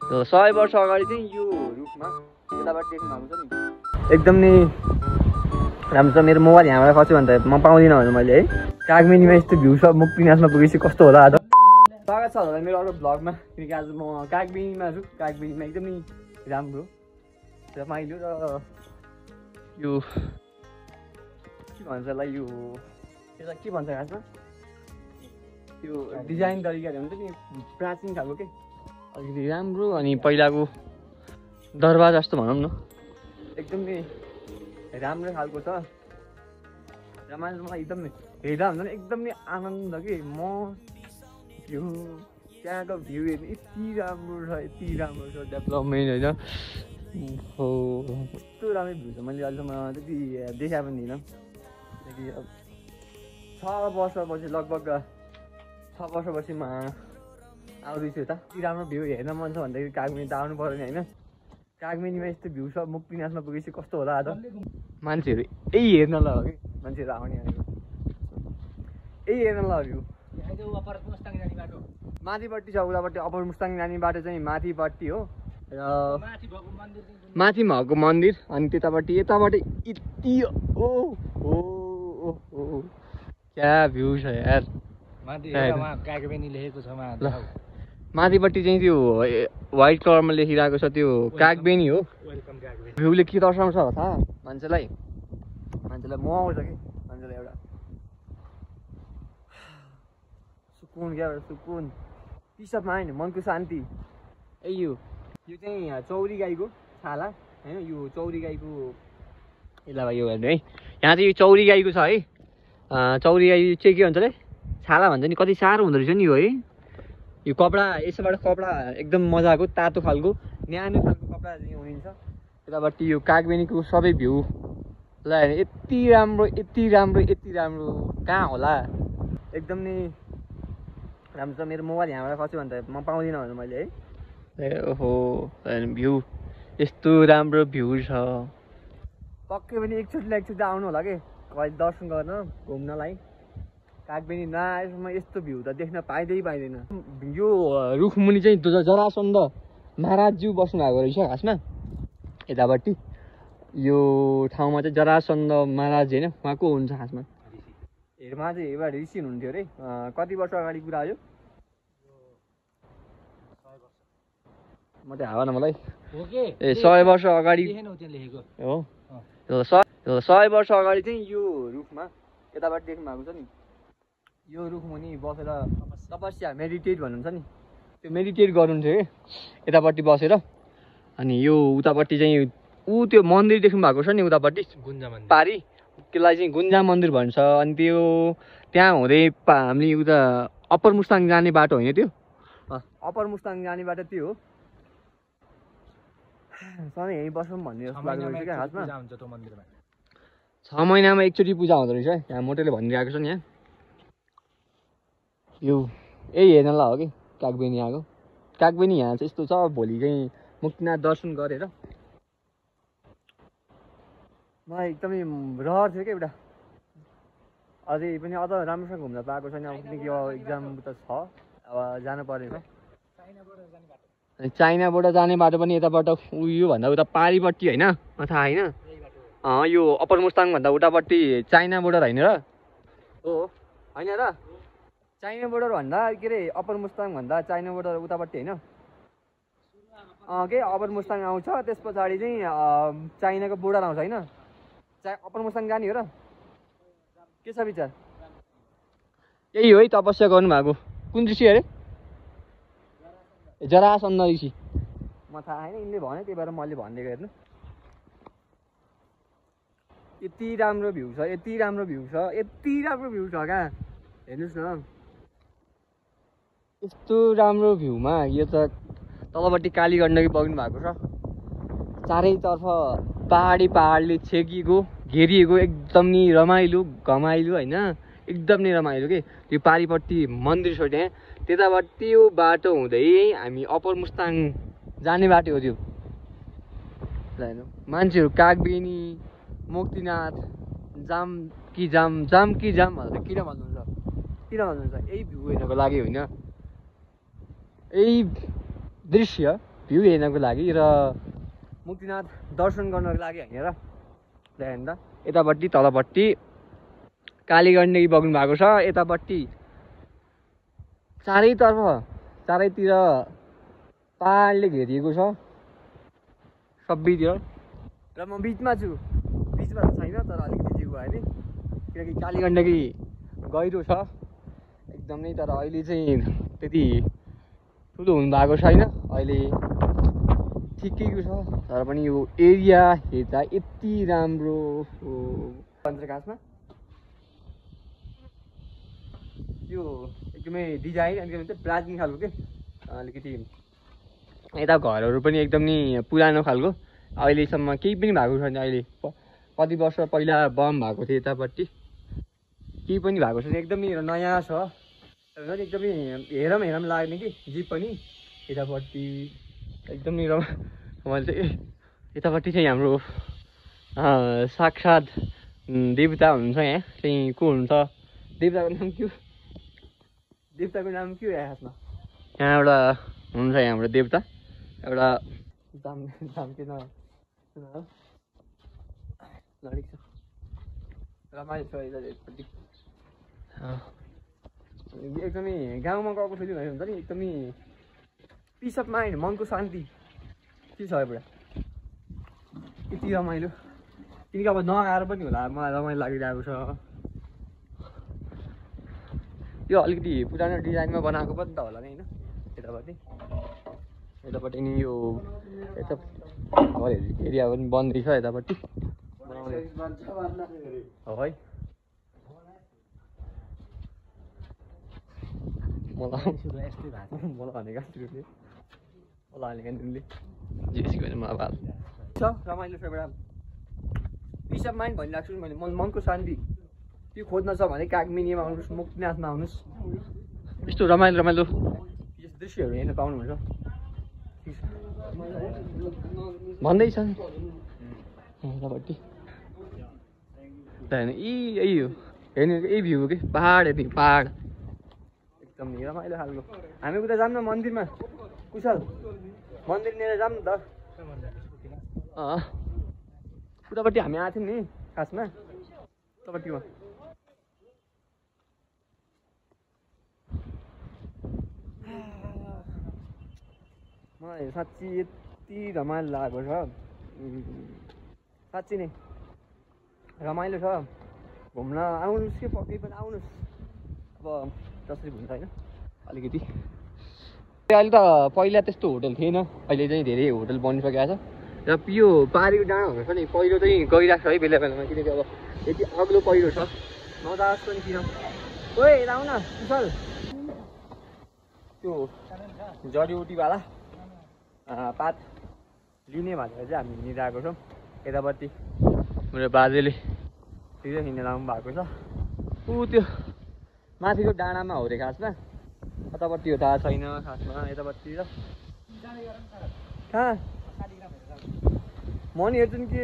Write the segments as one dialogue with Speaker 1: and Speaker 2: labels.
Speaker 1: 100 वर्ष अगाडि चाहिँ यो रुखमा यताबाट देख्नु भएको छ नि एकदम नै राम्रो छ। मेरो मोबाइल यहाँबाट खस्यो भने त म पाउँदिनँ भने मैले है कागबेनीमा यस्तो भ्यू छ मुक्तिनाथमा पुगेपछि कस्तो होला आज। स्वागत छ होला मेरो अरू भ्लगमा, किनकि आज म कागबेनीमा छु। कागबेनीमा एकदमै राम्रो रमाइलो र यो के भन्छ यसलाई, यसलाई के भन्छ खासमा त्यो डिजाइन तरिकाले हुन्छ नि प्राचीन खालको के अलिकति राम्रो। अनि पहिलाको दरबार जस्तो भनौँ न एकदमै राम्रो खालको छ। रमाइलो मलाई एकदम हेर्दा हुन्छ नि एकदम नै आनन्द के म भ्यू त्यहाँको भ्यू हेर्नु यति राम्रो छ, यति राम्रो छ डेभलपमेन्ट होइन हो यस्तो राम्रो भ्यू छ। मैले अहिलेसम्म त्यति देखा पनि थिइनँ। त्यहाँदेखि 6 वर्षपछि लगभग 6 वर्षपछि म आउँदैछु यता। यति राम्रो भ्यू हेर्न मन छ भन्दाखेरि कागबेनी त आउनु पऱ्यो नि होइन। कागबेनीमा यस्तो भ्यू छ मुक्तिनाथमा पुगेपछि कस्तो होला आज। मान्छेहरू यही हेर्न ल हो कि मान्छेहरू आउने भनेको यही हेर्न ल भ्यू। माथिपट्टि छ उतापट्टि अप्पर मुस्ताङ जाने बाटो चाहिँ माथिपट्टि हो र माथि भएको मन्दिर। अनि त्यतापट्टि यतापट्टि यति ओ हो क्या भ्यू छ यार।
Speaker 2: कागबेनी लेखेको छ
Speaker 1: माथिपट्टि चाहिँ त्यो व्हाइट कलरमा लेखिरहेको छ त्यो कागबेनी हो। भ्यूले के दर्शाउँछ थाहा मान्छेलाई म आउँछ कि मान्छेलाई एउटा सुकुन क्या एउटा सुकुन पिस अफ माइन्ड मनको शान्ति। ए यो चाहिँ चौरी गाईको छाला होइन, यो चौरी गाईको यसलाई यो हेर्नु है। यहाँ चाहिँ यो चौरी गाईको छ है। चौरी गाई चाहिँ के भन्छ अरे छाला भन्छ नि, कति साह्रो हुँदो रहेछ नि यो है। यो कपडा यसबाट कपडा एकदम मजाको तातो खालको न्यानो खालको कपडा चाहिँ हुनिन्छ। यतापट्टि यो कागबेनीको सबै भ्यू ल यति राम्रो यति राम्रो यति राम्रो कहाँ होला एकदम नै राम्रो छ। मेरो मोबाइल यहाँबाट खस्यो भने त म पाउँदिनँ भने मैले है। ए ओहो भ्यू यस्तो राम्रो भ्यू छ। पक्कै पनि एकचोटि आउनु होला कि कहिले दर्शन गर्न घुम्नलाई। कागबेनी नआएसम्म यस्तो भ्यू त देख्न पाइँदैन। यो रुखमुनि चाहिँ जरासन्ध महाराजज्यू बस्नु भएको रहेछ खासमा। यतापट्टि यो ठाउँमा चाहिँ जरासन्ध महाराज होइन उहाँको हुन्छ खासमा। उहाँ चाहिँ एउटा ऋषि हुनुहुन्थ्यो अरे। कति वर्ष अगाडि कुरा हो? म त हावा न मलाई ए 100 वर्ष अगाडि हो। 100 वर्ष अगाडि चाहिँ यो रुखमा यताबाट देख्नु भएको छ नि, यो रुखमुनि बसेर तपस्या मेडिटेट भन्नुहुन्छ नि, त्यो मेडिटेट गर्नुहुन्थ्यो कि यतापट्टि बसेर। अनि यो उतापट्टि चाहिँ त्यो मन्दिर देख्नु भएको छ नि उतापट्टि गुन्जा मन्दिर पारी, त्यसलाई चाहिँ गुन्जा मन्दिर भन्छ। अनि त्यो त्यहाँ हुँदै हामीले उता अप्पर मुस्ताङ जाने बाटो होइन त्यो, अप्पर मुस्ताङ जाने बाटो त्यो हो। सधैँ यहीँ बसौँ भन्ने जस्तो लाग्दो रहेछ क्या खासमा। 6 महिनामा एकचोटि पूजा हुँदो रहेछ है यहाँ मोटेले भनिरहेको छ नि। यहाँ यो यही हेर्न ल हो कि कागबेनी आएको। कागबेनी यहाँ चाहिँ यस्तो छ। भोलि चाहिँ मुक्तिनाथ दर्शन गरेर मलाई एकदमै रहर थियो क्या एउटा। अझै पनि अझ राम्रोसँग घुम्न पाएको छैन किनकि इक्जाम त छ अब जानु परेन। अनि चाइनाबाट जाने बाटो पनि यताबाट उयो भन्दा उता पारिपट्टि होइन थाहा होइन। यो अप्पर मुस्ताङ भन्दा उतापट्टि चाइना बोर्डर होइन र हो होइन र चाइना बोर्डर भन्दा के अरे अप्पर मुस्ताङ भन्दा चाइना बोर्डर उतापट्टि होइन के अप्पर मुस्ताङ आउँछ त्यस पछाडि चाहिँ चाइनाको बोर्डर आउँछ होइन। अप्पर मुस्ताङ जाने हो र के छ विचार? यही हो है तपस्या गर्नुभएको कुन ऋषि अरे? जरासन्ध ऋषि। म थाहा होइन यिनले भन्यो त्यही भएर मैले भनिदिएको। हेर्नु यति राम्रो भ्यू छ, यति राम्रो भ्यू छ, यति राम्रो भ्यू छ कहाँ हेर्नुहोस् न। यस्तो राम्रो भ्यूमा यो त तलपट्टि काली गण्डकी बग्नु भएको छ। चारैतर्फ पाहाडले छेकिएको घेरिएको एकदम नि रमाइलो घमाइलो होइन एकदम नै रमाइलो के। त्यो पारिपट्टि मन्दिर छ त्यहाँ, त्यतापट्टि यो बाटो हुँदै हामी अप्पर मुस्ताङ जाने बाटो हो त्यो। मान्छेहरू कागबेनी मुक्तिनाथ जाम कि जाम भनेर किन भन्नुहुन्छ? यही भ्यू हेर्नको लागि होइन, यही दृश्य भ्यू हेर्नको लागि र मुक्तिनाथ दर्शन गर्नको लागि होइन र त्यहाँदेखि त यतापट्टि तलपट्टि काली गण्डकी बग्नु भएको छ यतापट्टि चारैतिर पहाडले घेरिएको छ सबैतिर र म बिचमा छु बिचमा त छैन तर अलिकति जिउ भयो नि किनकि काली गण्डकी गहिरो छ एकदमै तर अहिले चाहिँ त्यति ठुलो हुनु भएको छैन अहिले ठिकैको छ तर पनि यो एरिया हेर्दा यति राम्रो भन्छ खासमा यो एकदमै डिजाइन अनि के प्राचीन खालको के अलिकति यता घरहरू पनि एकदम नि पुरानो खालको अहिलेसम्म केही पनि भएको छैन अहिले कति वर्ष पहिला बम भएको थियो यतापट्टि केही पनि भएको छैन एकदमै नयाँ छ एकदमै हेरौँ लाग्ने कि जिप पनि यतापट्टि एकदमै रमाइलो चाहिँ यतापट्टि चाहिँ हाम्रो साक्षात् देवता हुनुहुन्छ यहाँ चाहिँ को हुनुहुन्छ देवताको नाम के हो खासमा यहाँ एउटा हुनुहुन्छ यहाँ हाम्रो देवता एउटा दाम के रमाइलो छ यतापट्टि एकदमै गाउँमा गएको फेरि भयो हुन्छ नि एकदमै पिस अफ माइन्ड मनको शान्ति के छ पुरा यति रमाइलो किनकि अब नआएर पनि होला मलाई रमाइलो लागिरहेको छ यो अलिकति पुरानो डिजाइनमा बनाएको पनि त होला नि होइन यतापट्टि नि यो यता एरिया पनि बन्दैछ यतापट्टि है मलाई भनेको रमाइलो छ एउटा पिस अफ माइन्ड भनिरहेको छु मैले मनको शान्ति त्यो खोज्न छ भने कागमिनीमा आउनुहोस् मुक्तिनाथमा आउनुहोस् यस्तो रमाइलो यस्तो दृश्यहरू हेर्न पाउनुहुन्छ भन्दैछ यतापट्टि यही हो हेर्नु यही भ्यू हो कि पहाड हेर्ने पहाड एकदम रमाइलो खालको हामी उता जाऊँ न मन्दिरमा कुशल मन्दिरनिर जाऊँ न त उतापट्टि हामी आएको थियौँ नि खासमा उतापट्टिमा मलाई साँच्ची यति रमाइलो लागेको छ साँच्ची नै रमाइलो छ घुम्न आउनुहोस् कि पक्कै पनि आउनुहोस् अब जसरी हुन्छ होइन अलिकति अहिले त पहिला त्यस्तो होटल थिएन अहिले चाहिँ धेरै होटल बनिसकेको छ र यो पारीको डाँडाहरू छ नि पहिरो चाहिँ गइरहेको छ है बेला बेलामा किनकि अब यति अग्लो पहिरो छ नजाओस् पनि किन ओए आऊ न कुशल त्यो जडीबुटीवाला पात लिने भनेर चाहिँ हामी हिँडिरहेको छौँ यतापट्टि मेरो बाजेले सिधै हिँडेर आउनु भएको छ ऊ त्यो माथिको डाँडामा हो रे खासमा यतापट्टि हो थाहा छैन खासमा यतापट्टि र कहाँ म नि हेर्छु नि कि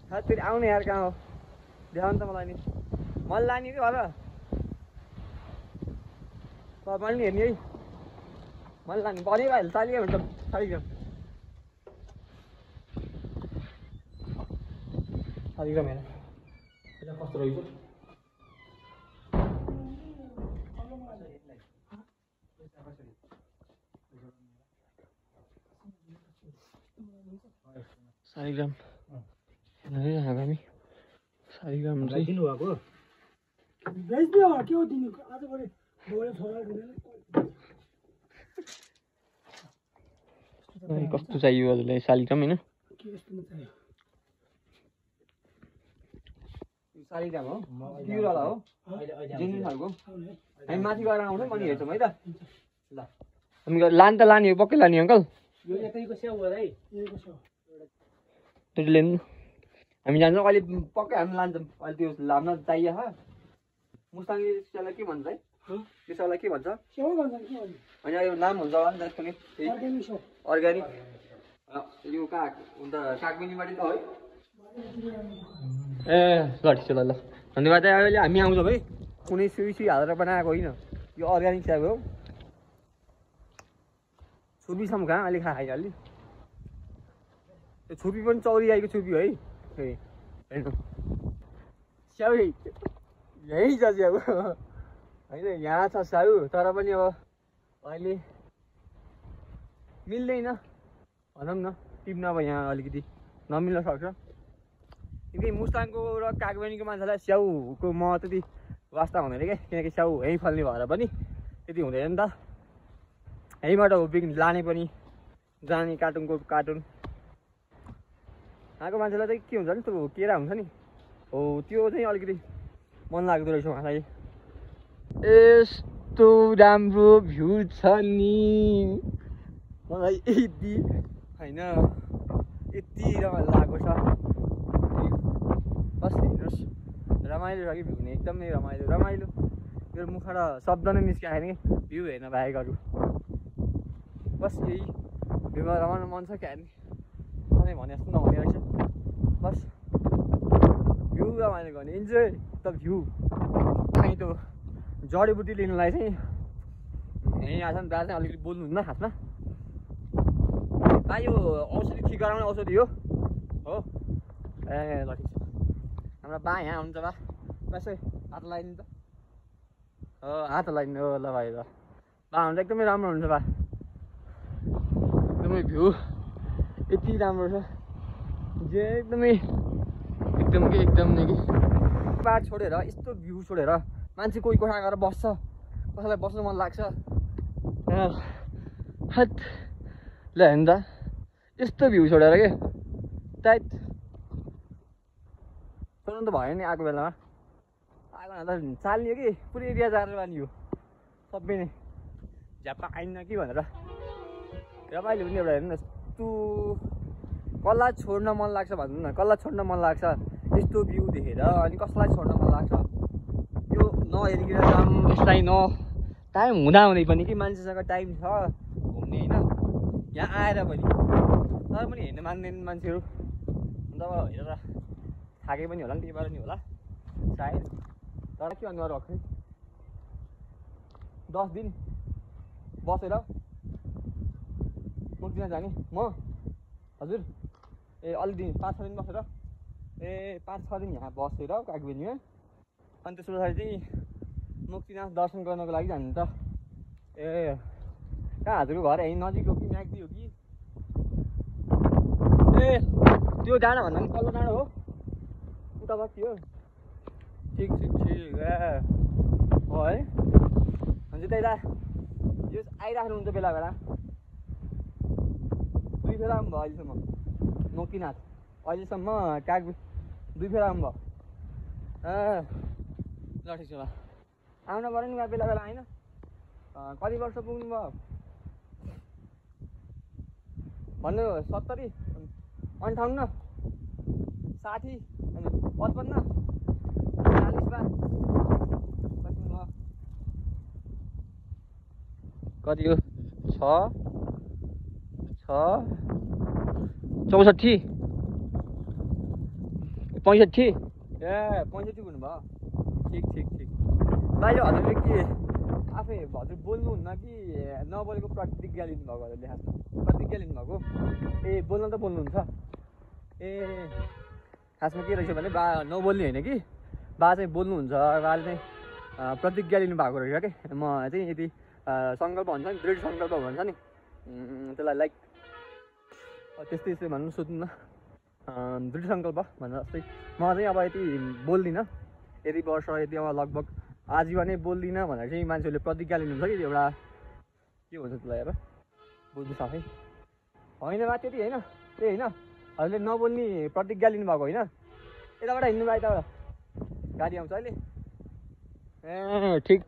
Speaker 1: खास फेरि आउने यार कहाँ हो देखाउनु त मलाई नि मैले लाने कि होला मैले नि हेर्ने है मैले लाने बनेको अहिले चालियो भने त सालिग्राम हेर कस्तो रहेछ सालिग्राम हामी सालिग्राम चाहिँ दिनुभएको कस्तो चाहियो हजुरलाई सालिग्राम होइन सालिग्राम हो प्युरवाला हो जेन्युन खालको हामी माथि गएर आउँछौँ अनि हेर्छौँ है त ल हामी लाने त लाने हो पक्कै लाने अङ्कल लिनु हामी जान्छौँ अहिले पक्कै हामी लान्छौँ अहिले त्यो लाम्न चाहियो मुस्ताङले त्यसलाई के भन्छ है त्यसलाई के भन्छ होइन यो नाम हुन्छ होला नि त्यसको नि अर्ग्यानिक यो काग अन्त कागमिनीबाट त है ए ल ठिक छ ल धन्यवाद अहिले हामी आउँछौँ है कुनै सुई हालेर बनाएको होइन यो अर्ग्यानिक साग हो छुर्पीसम्म कहाँ अलिक खाइहाल्यो त्यो छुर्पी पनि चौरी आएको छुर्पी है हेर्नु स्याउ यही छ स्याउ होइन यहाँ छ स्याउ तर पनि अब अहिले मिल्दैन भनौँ न टिप्न अब यहाँ अलिकति नमिल्न सक्छ किनकि मुस्ताङको र कागबेनीको मान्छेलाई स्याउको म त्यति वास्ता हुँदैन क्या किनकि स्याउ यहीँ फल्ने भएर पनि त्यति हुँदैन नि त यहीँबाट हो लाने पनि जाने कार्टुनको कार्टुन आएको मान्छेलाई चाहिँ के हुन्छ नि त्यो केरा हुन्छ नि हो त्यो चाहिँ अलिकति मन लाग्दो रहेछ उहाँलाई यस्तो राम्रो भ्यू छ नि मलाई यति होइन यति रमाइलो लागेको छ बस हेर्नुहोस् रमाइलो छ कि भ्यू नि एकदमै रमाइलो मेरो मुखबाट शब्द नै निस्किआएन कि भ्यू हेर्न बाहेक अरू बस यही भ्यूमा रमाउनु मन छ क्या नि सधैँ भने जस्तो नभने रहेछ बस भ्यू रमाइलो गर्ने इन्जोय द भ्यू कहीँ त्यो जडीबुटी लिनुलाई चाहिँ यहीँ आएको छ नि दादा चाहिँ अलिकति बोल्नुहुन्न खासमा यो औषधि ठिक गराउने औषधि हो ए ल ठिक छ हाम्रो बा यहाँ हुनुहुन्छ बा यसै हात लगाइदिनु त हो हात लगाइदिनु हो ल भाइ ल बा हुन्छ एकदमै राम्रो हुन्छ बा एकदमै भ्यू यति राम्रो छ जे एकदमै एकदम नै कि बार छोडेर यस्तो भ्यू छोडेर मान्छे कोही कोठा गएर बस्छ कसैलाई बस्नु मन लाग्छ हट ल हेर्नु त यस्तो भ्यू छोडेर के टाइट छोड्नु त भयो नि आएको बेलामा आएको भन्दा त चालियो कि पुरै एरिया जाएर बानियो सबै नै झ्याप्पा आइन्न कि भनेर रमाइलो पनि एउटा हेर्नु न यस्तो कसलाई छोड्न मन लाग्छ भन्नु न कसलाई छोड्न मन लाग्छ यस्तो भ्यू देखेर अनि कसलाई छोड्न मन लाग्छ यो नहेरिकन जाम यसलाई न टाइम हुँदै पनि कि मान्छेसँग टाइम छ घुम्ने होइन यहाँ आएर पनि तर पनि हेर्न मान्दैन मान्छेहरू अन्त अब हेरेर थाके पनि होला नि त्यही भएर नि होला सायद तर के भन्नु अरू खै 10 दिन बसेर मुक्तिमा जाने म हजुर ए अलि दिन 5-6 दिन बसेर ए 5-6 दिन यहाँ बसेर कागबेनीमा अनि त्यस पछाडि चाहिँ मुक्तिनाथ दर्शन गर्नको लागि जानु त ए कहाँ हजुरको घर यहीँ नजिक हो कि म्याग्दी हो कि ए त्यो डाँडा भन्दा पनि पल्लो डाँडा हो उता बस्ती हो ठिक ए हो है हुन्छ त्यही यो आइराख्नुहुन्छ बेला बेला 2 फेरा आउनु भयो अहिलेसम्म मुक्तिनाथ अहिलेसम्म काग 2 फेरा आउनु भयो ल ठिक छ ल आउनु पऱ्यो नि बेला बेला होइन कति वर्ष पुग्नु भयो भन्नु 70 58 60 अनि 55 40 बा कति हो 6 64 65 ए 65 भन्नुभयो ठिक भाइ यो हजुरले के आफै हजुर बोल्नुहुन्न कि नबोलेको प्रतिज्ञा लिनुभएको हजुरले खासमा प्रतिज्ञा लिनुभएको ए बोल्न त बोल्नुहुन्छ ए खासमा के रहेछ भने बा नबोल्ने होइन कि बा चाहिँ बोल्नुहुन्छ बाले चाहिँ प्रतिज्ञा लिनुभएको रहेछ कि म चाहिँ यदि सङ्कल्प भन्छ नि दृढ सङ्कल्प भन्छ नि त्यसलाई लाइक त्यस्तै भन्नु सोध्नु न दृढ सङ्कल्प भन्दा जस्तै म चाहिँ अब यति बोल्दिनँ यति वर्ष यति अब लगभग आजीवनै बोल्दिनँ भनेर चाहिँ मान्छेहरूले प्रतिज्ञा लिनुहुन्छ कि एउटा के भन्छ त्यसलाई हेर बुझ्नु सकै होइन बा त्यति होइन ए होइन हजुरले नबोल्ने प्रतिज्ञा लिनुभएको होइन यताबाट हिँड्नु भयो यताबाट गाडी आउँछ अहिले ए ठिक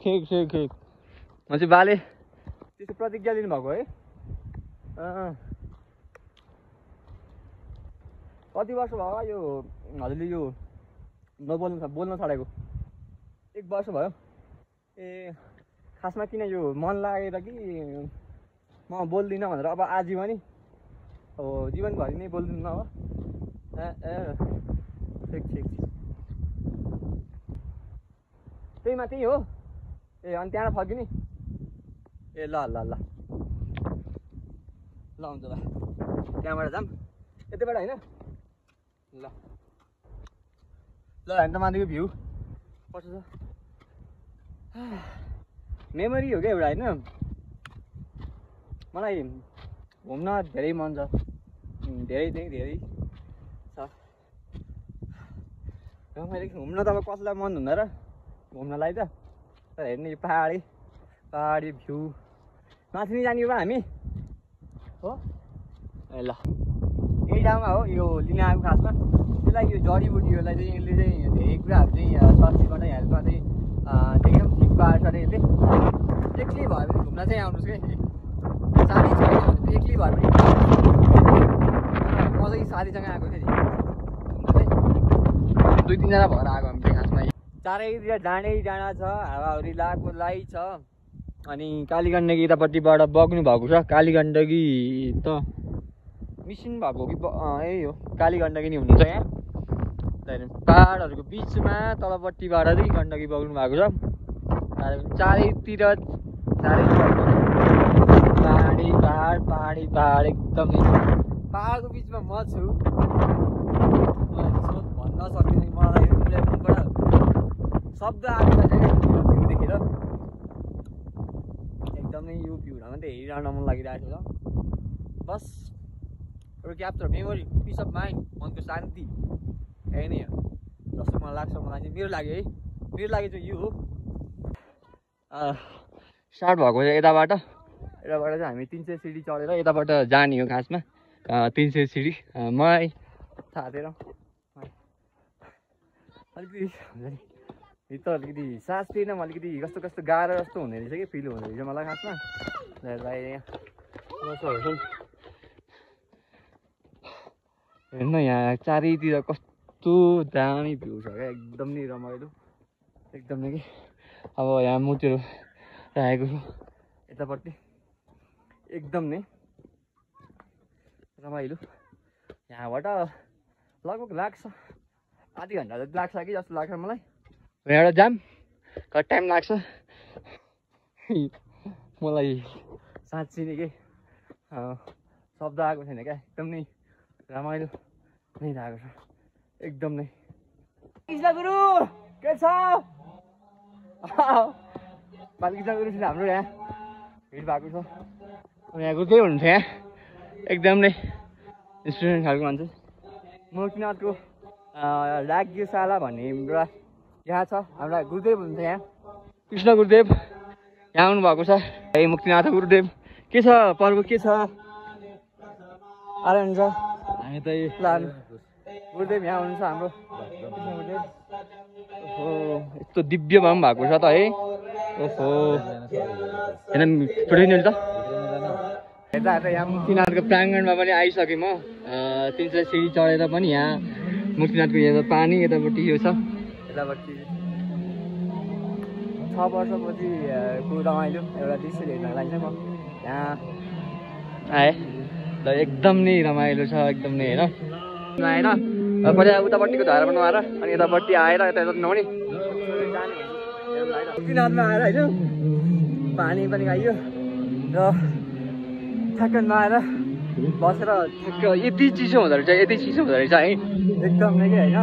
Speaker 1: भनेपछि बाले त्यस्तो प्रतिज्ञा लिनुभएको है कति वर्ष भयो यो हजुरले यो बोल्न छोडेको 1 वर्ष भयो ए खासमा किन यो मन लागेर कि म बोल्दिनँ भनेर अब आजीवनै हो जीवनभरि नै बोल्दिनँ अब ठिक त्यही हो ए अनि त्यहाँबाट फर्किने ए ल ल हुन्छ ल त्यहाँबाट जाऊँ यतैबाट होइन ल ल हामी त माथिको भ्यू कस्तो छ मेमोरी हो क्या एउटा होइन मलाई घुम्न धेरै मन छ धेरै छ र मैले घुम्न त अब कसैलाई मन हुँदैन र घुम्नलाई त तर हेर्ने यो पहाडी भ्यू माथि नै जाने हो हामी हो ए ल यही ठाउँमा हो यो लिन आएको खासमा त्यसलाई यो जडीबुटीहरूलाई चाहिँ यसले चाहिँ धेरै कुराहरू चाहिँ सब्जी गर्न हेल्प चाहिँ एकदम ठिक पार्छ अरे यसले एक्लै भयो भने घुम्न चाहिँ आउनुहोस् क्या साथी छैन भने एक्लै भयो भने म चाहिँ साथीसँग आएको फेरि दुई तिनजना भएर आएको हामी चाहिँ खासमा चारैतिर डाँडा छ हावाहुरी लाइ छ अनि कालीगण्डकी यतापट्टिबाट बग्नु भएको छ कालीगण्डकी त मिसिन भएको कि यही हो कालीगण्डकी नि हुनुहुन्छ यहाँ पहाडहरूको बिचमा तलपट्टिबाट चाहिँ गण्डकी बग्नु भएको छ चारैतिर पहाड एकदम पहाडको बिचमा म छु भन्न सकिँदैन मलाई मुखबाट शब्द आएको छ देखेर एकदमै यो भ्यूलाई मात्रै हेरिरहन मन लागिरहेको छ बस एउटा capture memory piece of mind मनको शान्ति यही नै हो जस्तो मलाई लाग्छ मलाई चाहिँ मेरो लागि चाहिँ यो हो स्टार्ट भएको चाहिँ यताबाट चाहिँ हामी 300 सिडी चढेर यताबाट जाने हो खासमा 300 सिडी मलाई थाहा थिएन अलिकति भित्र अलिकति सास लिएन अलिकति कस्तो गाह्रो जस्तो हुने रहेछ कि फिल हुने रहेछ मलाई खासमा हेर्नु यहाँ चारैतिर कस्तो दामी भ्यू छ क्या एकदम नै रमाइलो एकदम नै कि अब यहाँ मूर्तिहरू राखेको छु यतापट्टि एकदम नै रमाइलो यहाँबाट लगभग लाग्छ आधी घन्टा जति लाग्छ कि जस्तो लाग्छ मलाई यहाँबाट जाम कति टाइम लाग्छ मलाई साँच्ची नै के शब्द आएको छैन क्या एकदम नै रमाइलो नै लागेको छ एकदम नै कृष्ण गुरु के छ बालकृष्ण गुरु छ हाम्रो यहाँ भिड भएको छ यहाँ गुरुकै हुनुहुन्छ यहाँ एकदम नै स्टुडेन्ट खालको मान्छे मूर्तिनाथको राज्यशाला भन्ने एउटा यहाँ छ हाम्रा गुरुदेव हुनुहुन्छ यहाँ कृष्ण गुरुदेव यहाँ आउनुभएको छ है मुक्तिनाथ गुरुदेव के छ पर्व के छ आएर हुन्छ हामी त लानु गुरुदेव यहाँ हुनुहुन्छ हाम्रो कृष्ण गुरुदेव ओहो यस्तो दिव्य भए पनि भएको छ त है ओहो होइन छोडिदिनु त यता यहाँ मुक्तिनाथको प्राङ्गणमा पनि आइसकेँ म 300 सिडी चढेर पनि यहाँ मुक्तिनाथको यहाँ पानी यतापट्टि यो छ यतापट्टि 6 वर्षपछि को रमाइलो एउटा दृश्य हेर्नको लागि चाहिँ म यहाँ आएँ ल एकदम नै रमाइलो छ एकदम नै होइन आएर पहिला उतापट्टिको धारा पनि नआएर अनि यतापट्टि आएर यता नहुने मुक्तिनाथमा आएर होइन पानी पनि खाइयो र ठ्याक्क नआएर बसेर ठ्याक्क यति चिसो हुँदो रहेछ है एकदम नै कि होइन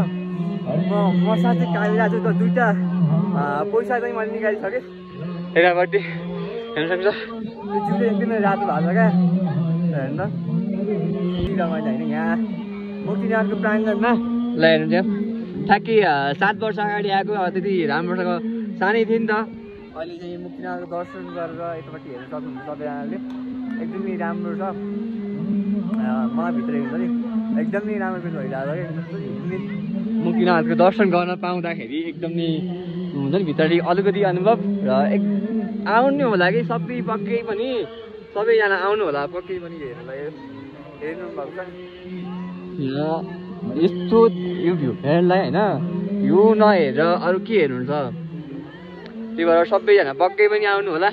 Speaker 1: म साथै कालिरहेको छु त दुईवटा पैसा चाहिँ मैले निकालिसकेँ यतापट्टि हेर्न सक्छ जिउले एकदमै रातो भएको छ क्या हेर्नु त रमाइलो होइन यहाँ मुक्तिनाथको प्राङ्गणमा ल हेर्नु चाहिँ ठ्याक्कै 7 वर्ष अगाडि आएको त्यति राम्रोसँग सानै थियो नि त अहिले चाहिँ मुक्तिनाथको दर्शन गरेर यतापट्टि हेर्न सक्नुहुन्छ सबैजनाले एकदमै राम्रो छ मलाई भित्र हुन्छ नि एकदमै राम्रो फिल भइरहेको छ कि मुक्तिनाथको दर्शन गर्न पाउँदाखेरि एकदमै हुन्छ नि भित्र अलिकति अनुभव र आउनु होला कि पक्कै पनि सबैजना आउनु होला पक्कै पनि हेर्नु भएको छ यस्तो यो भ्यू हेर्नलाई होइन यो नहेरेर अरू के हेर्नुहुन्छ त्यही भएर सबैजना पक्कै पनि आउनु होला